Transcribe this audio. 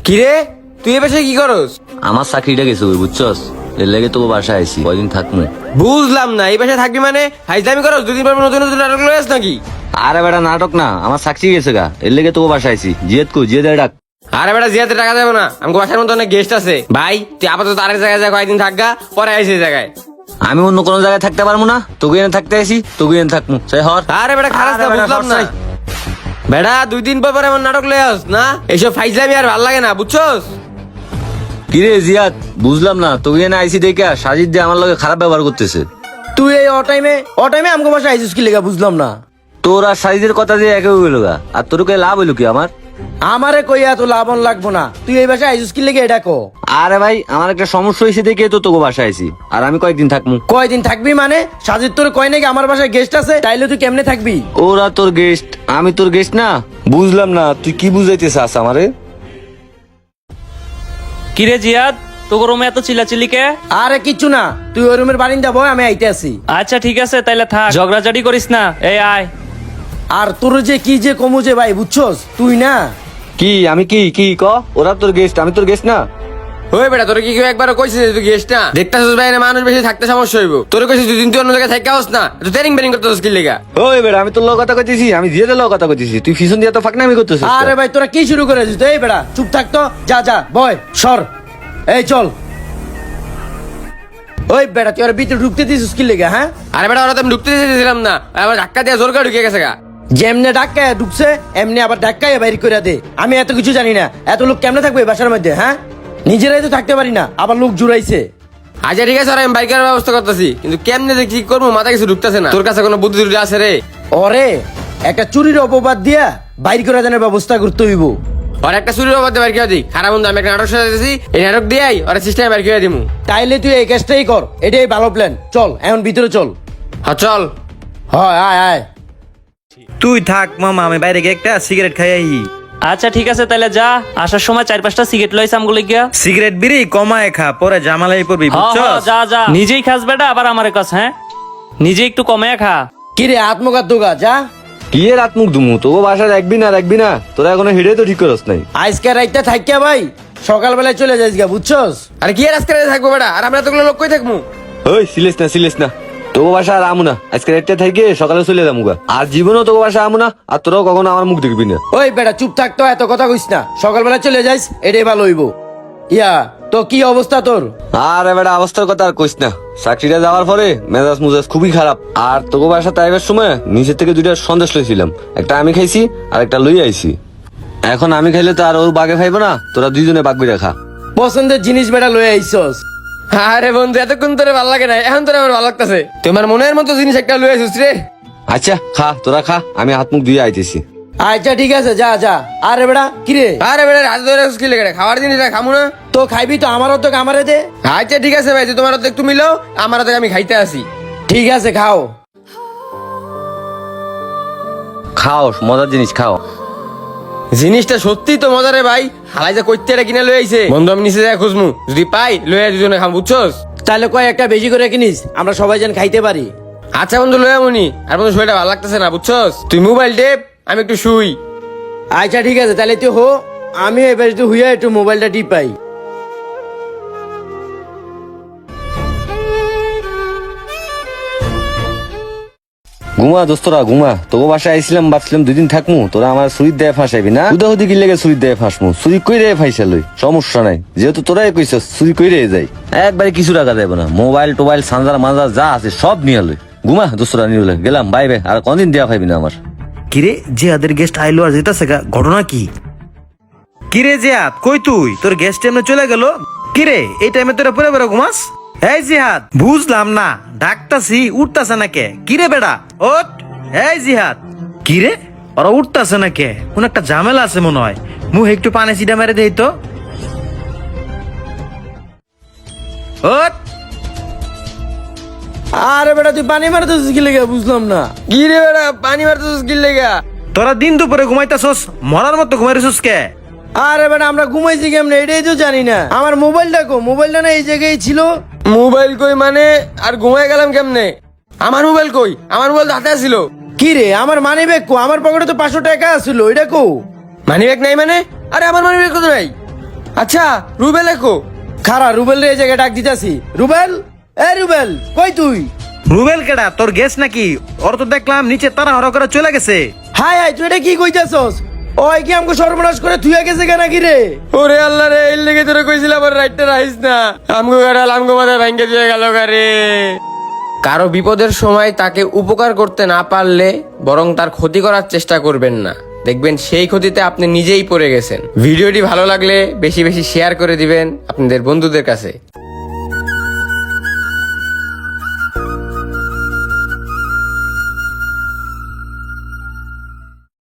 কিরে তুই এ পেশায় কি করস? আমার চাকরিটা গেছে ওই বুঝছস, এর লেগে তোকে বাসায় আইছি, কয়দিন থাকমু। বুঝলাম না, এই পেশায় থাকবি মানে হাইজলামি করস? দুদিন পর নতুন নতুন নাটক লয়ে আস নাকি? আরে বেটা নাটক না, আমার চাকরি গেছে গা, এর লেগে তোকে বাসায় আইছি। জিয়াদ ডাক। আরে বেটা জিয়াতে টাকা যাবে না, আমাকে বাসার মধ্যে অনেক গেস্ট আছে। ভাই তুই আপাতত আরেক জায়গায় যা, কয়েকদিন থাকগা, পরে আইসি এই জায়গায়। আমি অন্য কোনো জায়গায় থাকতে পারবো না, তোকে এনে থাকতে আইছি, তোকে এনে থাকমু। সেই হর। আরে বেটা খারাপ না, আরে বেটা, বুঝলাম না। সরসাই। বেটা 2 দিন পর এমন নাটক লয়ে আস না, এইসব ফাইজলামি আর ভাল লাগে না, বুঝছস? কিরে জিয়াদ, বুঝলাম না, তোকে এনে আইছি দেখে সাজিদ দিয়ে আমার লগে খারাপ ব্যবহার করতেছে। তুই এই অটাইমে আমাকে বাসা আইছিস কি লেগা বুঝলাম না। তোর আর সাজিদের কথা দিয়ে একে হইল গা, আর তোর কে লাভ হইলো কি আমার? আমারে কইয়া তো লাভন লাগবো না, তুই এই বাসা আইছিস কি লেগে এটা কো। আরে ভাই আমার একটা সমস্যা হয়েছে দেখে তো তোকে বাসায় আইছি, আর আমি কয়েকদিন থাকমু। কয়দিন থাকবি মানে? সাজিদ তোর কয় নাকি আমার বাসায় গেস্ট আছে, তাইলে তুই কেমনে থাকবি? ওরা তোর গেস্ট, আমি তোর গেস্ট না? বুঝলাম না তুই কি বুঝাইতে চাস আমারে? কিরে জিয়াদ, তোর রুমে এত চিল্লাচিল্লি কে? আরে কিচ্ছু না, তুই ওই রুমের বারিন্দা বয়, আমি আইতে আছি। আচ্ছা ঠিক আছে, তাইলে থাক, ঝগড়াঝাড়ি করিস না। এই আয়। আর তোর যে কি যে কমু যে ভাই, বুঝছস তুই না। কি আমি কি ক? ওরা তোর গেস্ট, আমি তোর গেস্ট না? ওই বেটা তোর কি কেউ একবার কইছিস যে তুই গেস্ট না? দেখতাছিস বাইরে মানুষ বেশি থাকতে সমস্যা হইব। তোর কইছিস 2 দিন তুই অন্য জায়গায় থাকা হস না, তুই ট্রেনিং বেরিং করতেছিস কি লেগা? ওই বেড়া আমি তোর লগ কথা কইতেছি, আমি জিয়াদের লগ কথা কইতেছি, তুই ফিসন দিয়া তো ফাকনামি করতেছিস। আরে ভাই তোরা কি শুরু করেছিস? এই বেড়া চুপ থাকতো, যা যা বয় সর। এই চল। ওই বেড়া তুই আর ভিতরে ঢুকতে দিছিস কি লেগা? হ্যাঁ আরে বেটা ওরা তো আমি ঢুকতে দিয়েছিলাম না, আবার ধাক্কা দিয়ে জোর করে ঢুকে গেছে গা। যেমনে ডাক্কায় ঢুকছে এমনি আবার ডাক্কায় বাইর করে দে। আমি এত কিছু জানি না, এত লোক কেমনে থাকবে এই বাসার মধ্যে? হ্যাঁ নিজেরাই তো থাকতে পারি না, আবার লোক জুড়াইছে। আচ্ছা ঠিক আছে, আর আমি বাইকের ব্যবস্থা করতেছি, কিন্তু কেমনে যে কি করবো মাথা কিছু ঢুকতেছে না। তোর কাছে কোনো বুদ্ধি টুদ্ধি আছে রে? ওরে একটা চুরির অপবাদ দিয়া বাইর করে দেনের ব্যবস্থা করতে হইব। আর একটা চুরির অবাধে বাইর করে দিই। খারাপ বন্ধু, আমি একটা নাটক সাজাইতেছি, এই নাটক দিয়াই ওরা সিস্টেমে বাইর করে দিমু। তাইলে তুই এই কাজটাই কর, এটাই ভালো প্ল্যান। চল এখন ভিতরে চল। হ্যাঁ চল। হয় আয় আয়। তুই থাক মামা, আমি বাইরে গিয়ে একটা সিগারেট খাই আই। আচ্ছা ঠিক আছে, তাইলে যা, আসার সময় 4-5টা সিগারেট লইস আমগুলো গিয়া। সিগারেট বিড়ি কমায় খা, পরে জামালাই পড়বি, বুঝছস? যা যা, নিজেই খাস বেটা, আবার আমারে কাছ। হ্যাঁ নিজে একটু কমে খা। কিরে আত্মঘাত দোগা যা। কি এর রাত মুখ দুমু, তোকে বাসায় রাখবি না তোরা এখনো হেডে তো ঠিক করস নাই। আজকে রাইতে থাকিয়া ভাই সকালবেলায় চলে যাইস গা, বুঝছস? আরে কি আর আজকে রাতে থাকবো বেটা, আর আমরা এতগুলো লোক কই থাকবো? ওই সিলেস না তোকে বাসা আর আমু না, আজকে রাতটা থেকে সকালে চলে যাবো গা। আর জীবনও তোকে বাসা আমু না, আর তোরাও কখনো আমার মুখ দেখবি না। ওই বেটা চুপ থাকতো, এত কথা কইস না, সকালবেলা চলে যাইস, এটাই ভালো হইব। ইয়া তো কি অবস্থা তোর? আরে বেটা অবস্থার কথা আর কইস না, চাকরিটা যাওয়ার পরে মেজাজ খুবই খারাপ। আর তোকে বাসা তাইবার সময় নিচের থেকে 2টা সন্দেশ লইছিলাম, একটা আমি খাইছি আর একটা লই আইছি। এখন আমি খাইলে তো আর ওর বাগে খাইবো না, তোরা 2জনে বাগ বিরা খা। পছন্দের জিনিস বেটা লয়ে আইছস। আরে বন্ধু এতক্ষণ তোরে ভালো লাগে না, এখন তোরে আমার ভালো লাগতেছে। তোমার মনের মতো জিনিস একটা লয়ে আসিস রে। আচ্ছা খা, তোরা খা, আমি হাত মুখ ধুয়ে আইতেছি। আচ্ছা ঠিক আছে, যা যা। আরে বেটা কিরে? আরে বেটা রাত ধরে কি লেগে খাওয়ার জিনিসটা খামু না? তো খাইবি তো, আমারও তো আমারে দে। আচ্ছা ঠিক আছে ভাই, তোমার হাতে একটু মিলাও, আমার হাতে আমি খাইতে আসি। ঠিক আছে খাও। খাও, মজার জিনিস খাও। জিনিসটা সত্যি তো মজা রে ভাই, হালাই যা কইতে এটা কিনে লয়ে আইছে। বন্ধু আমি নিচে যাই খুঁজমু, যদি পাই লয়ে 2জনে খাম, বুঝছস? তাহলে কয় একটা বেশি করে কিনিস, আমরা সবাই যেন খাইতে পারি। আচ্ছা বন্ধু লয়ে আমুনি। আর বন্ধু শরীরটা ভালো লাগতেছে না, বুঝছস? তুই মোবাইল টেপ, আমি একটু শুই। আচ্ছা ঠিক আছে, তাহলে তুই হো, আমি এবার একটু হুইয়া একটু মোবাইলটা টিপাই। ঘুমা দোস্তরা ঘুমা, তোকে বাসায় আইছিলাম, ভাবছিলাম 2 দিন থাকমু, তোরা আমার চুরির দেয় ফাঁসাইবি না। উদাহুদি কি লেগে চুরির দেয় ফাঁসমু, চুরি কইরে ফাইসা লই, সমস্যা নাই, যেহেতু তোরাই কইছস চুরি কইরে যাই। একবারে কিছু রাখা যাবে না, মোবাইল টোবাইল সানজার মানজার যা আছে সব নিয়ে লই। ঘুমা দোস্তরা নিয়ে গেলাম, বাই বাই, আর কোনদিন দেয়া পাইবি না আমার। কিরে জিয়াদের গেস্ট আইলো আর যেতেছে গা, ঘটনা কি? কিরে জিয়াদ কই তুই? তোর গেস্ট এমনি চলে গেল। কিরে এই টাইমে তোরা পরে বেরো ঘুমাস? এই জিহাদ বুঝলাম না, ডাকতাছি উঠতাছে না কে? কিরে বেড়া ওঠ। এই জিহাদ কিরে ওরা উঠতাছে না কে? কোন একটা ঝামেলা আছে মনে হয়। মুখ একটু পানি সিডা মেরে দেই তো। ওঠ। আরে বেটা তুই পানি মারতেছিস কি লেগে, বুঝলাম না। কি রে বেটা পানি মারতেছিস কি লেগা? তোরা দিন দুপুরে ঘুমাইতাছস, মরার মতো ঘুমাইছিস কে? আরে বেটা আমরা ঘুমাইছি কেমনে এটাই তো জানি না। আমার মোবাইলটা কো? মোবাইলটা না এই জায়গায় ছিল। মোবাইল কই মানে, আর ঘুমাই গেলাম কেমনে? আমার মোবাইল কই? আমার মোবাইল হাতে ছিল। কি রে আমার মানি ব্যাগ কো? আমার পকেটে তো 500 টাকা ছিল, এটা কো? মানি ব্যাগ নাই মানে? আরে আমার মানি ব্যাগ কোথায় নাই? আচ্ছা রুবেল একো খারা রুবেল রে এই জায়গায় ডাক দিতাছি। রুবেল, এ রুবেল, কই তুই? রুবেল কেডা তোর গেস্ট নাকি? ওর তো দেখলাম নিচে তাড়াহুড়ো করে চলে গেছে। হাই হাই, তুই এটা কি কইতাছস? ওই কি আমাকে সর্বনাশ করে তুই গেছে কেন নাকি রে? ওরে আল্লাহ রে, এর লেগে তোরে কইছিলাম আর রাইটটা রাইস না, আমগো গাড়াল আমগো মাথায় ভাঙ্গে দিয়ে গেল গারে। কারো বিপদের সময় তাকে উপকার করতে না পারলে বরং তার ক্ষতি করার চেষ্টা করবেন না, দেখবেন সেই ক্ষতিতে আপনি নিজেই পড়ে গেছেন। ভিডিওটি ভালো লাগলে বেশি বেশি শেয়ার করে দিবেন আপনাদের বন্ধুদের কাছে।